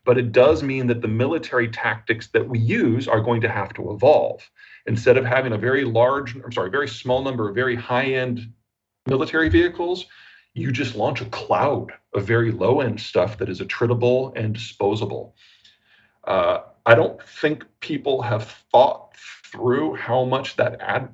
But it does mean that the military tactics that we use are going to have to evolve. Instead of having a very small number of very high-end military vehicles, you just launch a cloud of very low-end stuff that is attritable and disposable. I don't think people have thought through how much that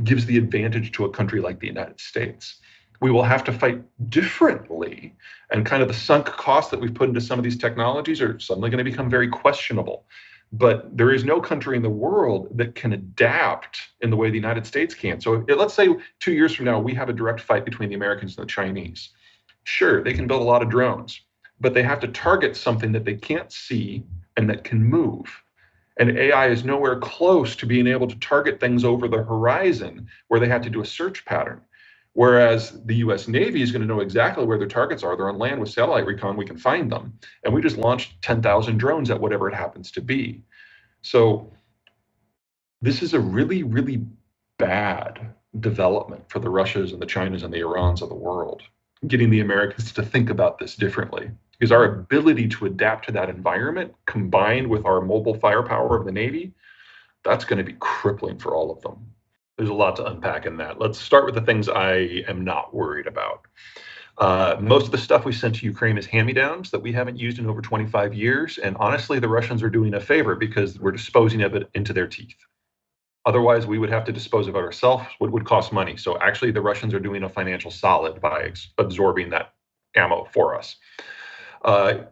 gives the advantage to a country like the United States. We will have to fight differently, and kind of the sunk cost that we've put into some of these technologies are suddenly going to become very questionable. But there is no country in the world that can adapt in the way the United States can. So let's say 2 years from now, we have a direct fight between the Americans and the Chinese. Sure, they can build a lot of drones, but they have to target something that they can't see and that can move. And AI is nowhere close to being able to target things over the horizon where they have to do a search pattern. Whereas the US Navy is going to know exactly where their targets are. They're on land with satellite recon, we can find them. And we just launched 10,000 drones at whatever it happens to be. So this is a really, really bad development for the Russias and the Chinas and the Irans of the world, getting the Americans to think about this differently. Because our ability to adapt to that environment, combined with our mobile firepower of the Navy, that's going to be crippling for all of them. There's a lot to unpack in that. Let's start with the things I am not worried about. Most of the stuff we sent to Ukraine is hand-me-downs that we haven't used in over 25 years. And honestly, the Russians are doing a favor because we're disposing of it into their teeth. Otherwise, we would have to dispose of it ourselves, which would cost money. So actually, the Russians are doing a financial solid by absorbing that ammo for us.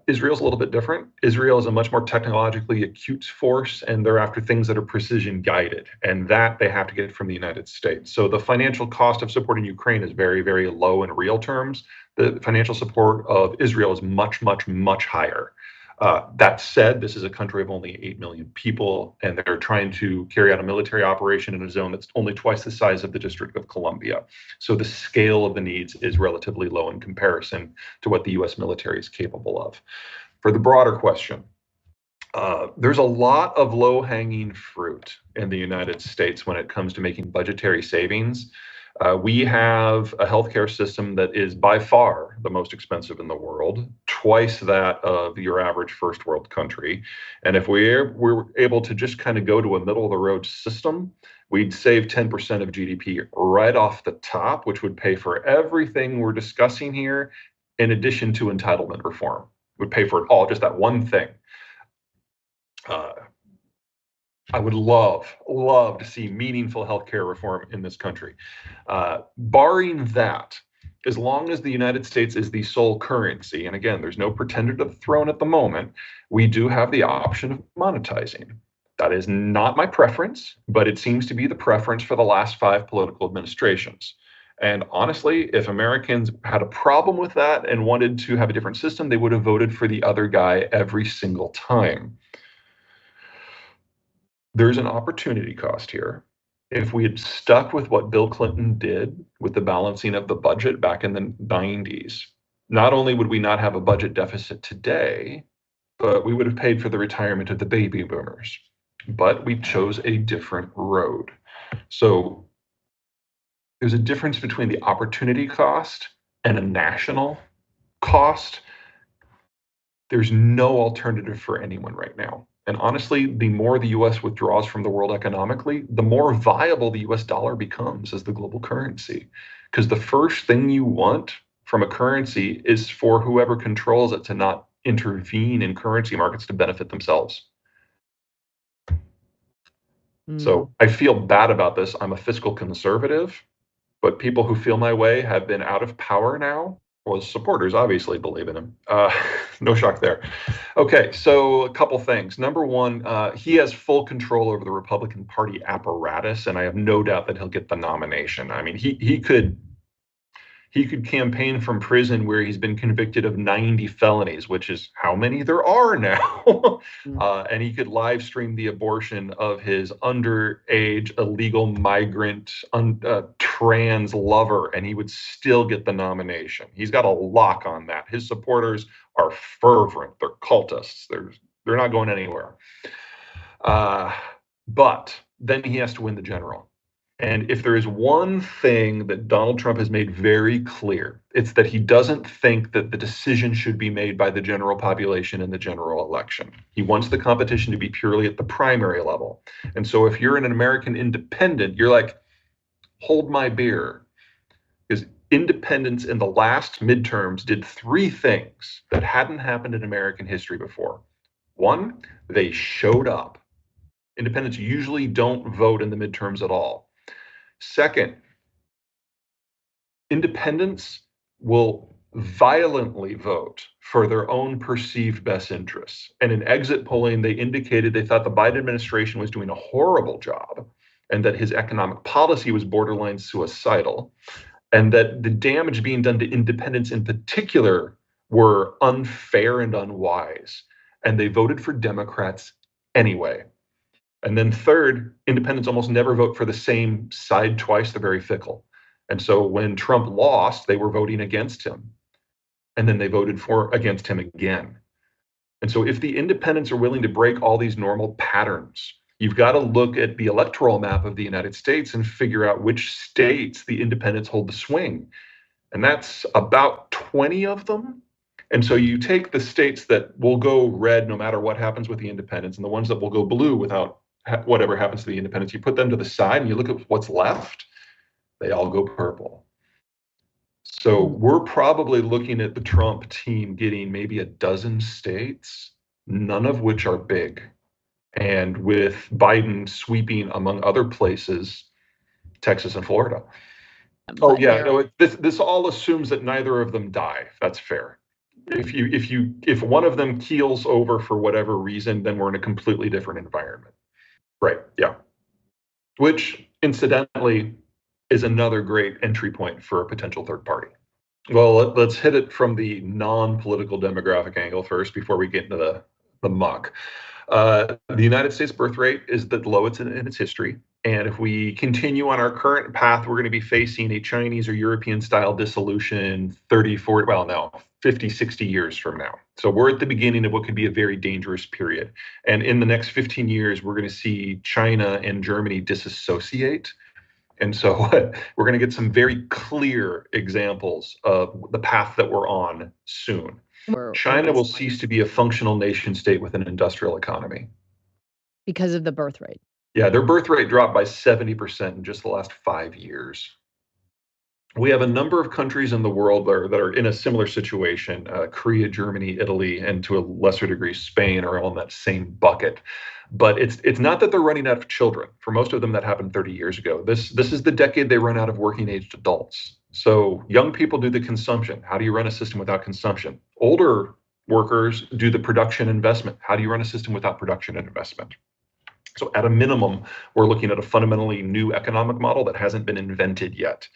Israel's a little bit different. Israel is a much more technologically acute force, and they're after things that are precision guided, and that they have to get from the United States. So the financial cost of supporting Ukraine is very, very low in real terms. The financial support of Israel is much, much, much higher. That said, this is a country of only 8 million people, and they're trying to carry out a military operation in a zone that's only twice the size of the District of Columbia. So the scale of the needs is relatively low in comparison to what the US military is capable of. For the broader question, there's a lot of low-hanging fruit in the United States when it comes to making budgetary savings. We have a healthcare system that is by far the most expensive in the world, twice that of your average first world country. And if we're able to just kind of go to a middle of the road system, we'd save 10% of GDP right off the top, which would pay for everything we're discussing here, in addition to entitlement reform. Would pay for it all, just that one thing. I would love to see meaningful healthcare reform in this country. Barring that, as long as the United States is the sole currency, and again, there's no pretender to the throne at the moment, we do have the option of monetizing. That is not my preference, but it seems to be the preference for the last 5 political administrations. And honestly, if Americans had a problem with that and wanted to have a different system, they would have voted for the other guy every single time. There's an opportunity cost here. If we had stuck with what Bill Clinton did with the balancing of the budget back in the 90s, not only would we not have a budget deficit today, but we would have paid for the retirement of the baby boomers. But we chose a different road. So there's a difference between the opportunity cost and a national cost. There's no alternative for anyone right now. And honestly, the more the US withdraws from the world economically, the more viable the US dollar becomes as the global currency. Because the first thing you want from a currency is for whoever controls it to not intervene in currency markets to benefit themselves. So I feel bad about this. I'm a fiscal conservative, but people who feel my way have been out of power now. Well, his supporters obviously believe in him. No shock there. Okay, so a couple things. Number one, he has full control over the Republican Party apparatus, and I have no doubt that he'll get the nomination. I mean, he could campaign from prison where he's been convicted of 90 felonies, which is how many there are now. And he could live stream the abortion of his underage illegal migrant trans lover, and he would still get the nomination. He's got a lock on that. His supporters are fervent. They're cultists. They're not going anywhere. But then he has to win the general. And if there is one thing that Donald Trump has made very clear, it's that he doesn't think that the decision should be made by the general population in the general election. He wants the competition to be purely at the primary level. And so if you're an American independent, you're like, hold my beer. Because independents in the last midterms did three things that hadn't happened in American history before. One, they showed up. Independents usually don't vote in the midterms at all. Second, independents will violently vote for their own perceived best interests. And in exit polling, they indicated they thought the Biden administration was doing a horrible job and that his economic policy was borderline suicidal, and that the damage being done to independents in particular were unfair and unwise. And they voted for Democrats anyway. And then third, independents almost never vote for the same side twice. They're very fickle. And so when Trump lost, they were voting against him. And then they voted against him again. And so if the independents are willing to break all these normal patterns, you've got to look at the electoral map of the United States and figure out which states the independents hold the swing. And that's about 20 of them. And so you take the states that will go red no matter what happens with the independents, and the ones that will go blue without whatever happens to the independents, you put them to the side and you look at what's left, they all go purple. So we're probably looking at the Trump team getting maybe a dozen states, none of which are big. And with Biden sweeping, among other places, Texas and Florida. Oh yeah, no, this all assumes that neither of them die. That's fair. If one of them keels over for whatever reason, then we're in a completely different environment. Right. Yeah. Which, incidentally, is another great entry point for a potential third party. Well, let's hit it from the non-political demographic angle first before we get into the muck. The United States birth rate is the lowest in its history. And if we continue on our current path, we're going to be facing a Chinese or European style dissolution 30, 40, well, no, 50, 60 years from now. So we're at the beginning of what could be a very dangerous period. And in the next 15 years, we're going to see China and Germany disassociate. And so we're going to get some very clear examples of the path that we're on soon. China will cease to be a functional nation state with an industrial economy. Because of the birth rate. Yeah, their birth rate dropped by 70% in just the last 5 years. We have a number of countries in the world that are in a similar situation. Korea, Germany, Italy, and to a lesser degree, Spain are all in that same bucket. But it's not that they're running out of children. For most of them, that happened 30 years ago. This is the decade they run out of working-aged adults. So young people do the consumption. How do you run a system without consumption? Older workers do the production investment. How do you run a system without production and investment? So at a minimum, we're looking at a fundamentally new economic model that hasn't been invented yet.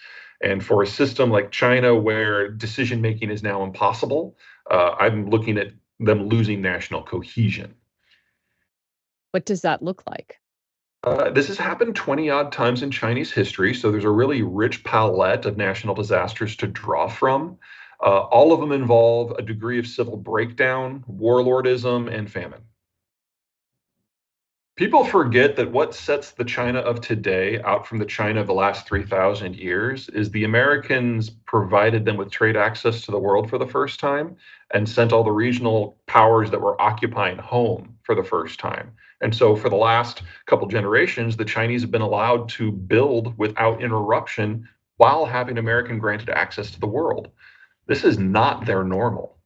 And for a system like China, where decision-making is now impossible, I'm looking at them losing national cohesion. What does that look like? This has happened 20 odd times in Chinese history, so there's a really rich palette of national disasters to draw from. All of them involve a degree of civil breakdown, warlordism, and famine. People forget that what sets the China of today out from the China of the last 3,000 years is the Americans provided them with trade access to the world for the first time and sent all the regional powers that were occupying home for the first time. And so for the last couple generations, the Chinese have been allowed to build without interruption while having American granted access to the world. This is not their normal.